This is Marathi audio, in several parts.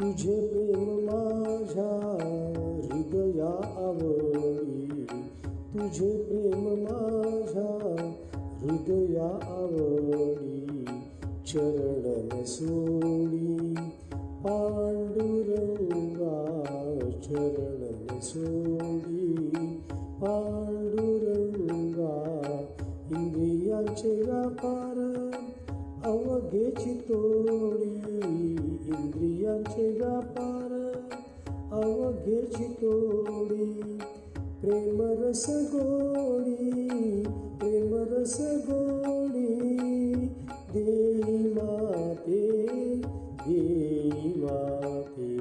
तुझे प्रेम माझ्या हृदया आवडी, तुझे प्रेम माझ्या हृदया आवडी. चरण सोडी पांडुरंगा, चरण सोडी पांडुरंगा. इंद्रियांचे व्यापार अवघेची तोडी, इंद्रियांचे व्यापार अवघेची तोडी. प्रेमरस गोडी, प्रेमरस गोडी. देई माते, देई माते.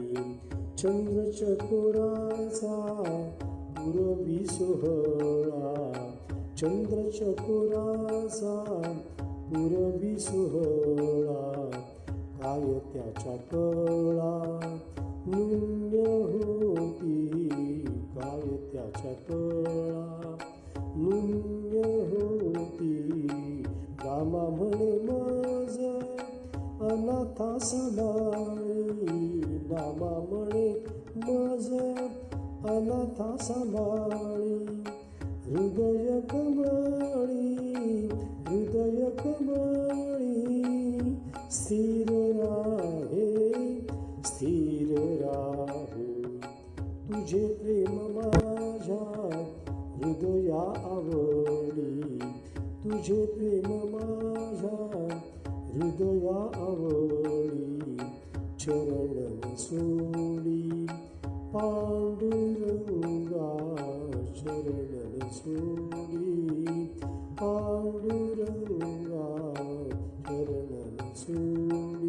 चंद्रचकोराचा पुरवी सोहळा, चंद्रचकोराचा पुरवी सोहळा. काय त्याच्या कळा नुन्य होती, काय त्याच्या कळा नुन्य होती. रामा म्हणे माझ अनाथा सांभाळी, रामा म्हणे माझ अनाथा सांभाळी. हृदय कमळी, हृदय कमळी. स्थिर राहे, स्थिर राहे. तुझे प्रेम माझ्या हृदया आवडी, तुझे प्रेम माझ्या हृदया आवडी. चरण सोडी पांडुरंगा, चरण सोडी पांडुरंगा. चरण सोडी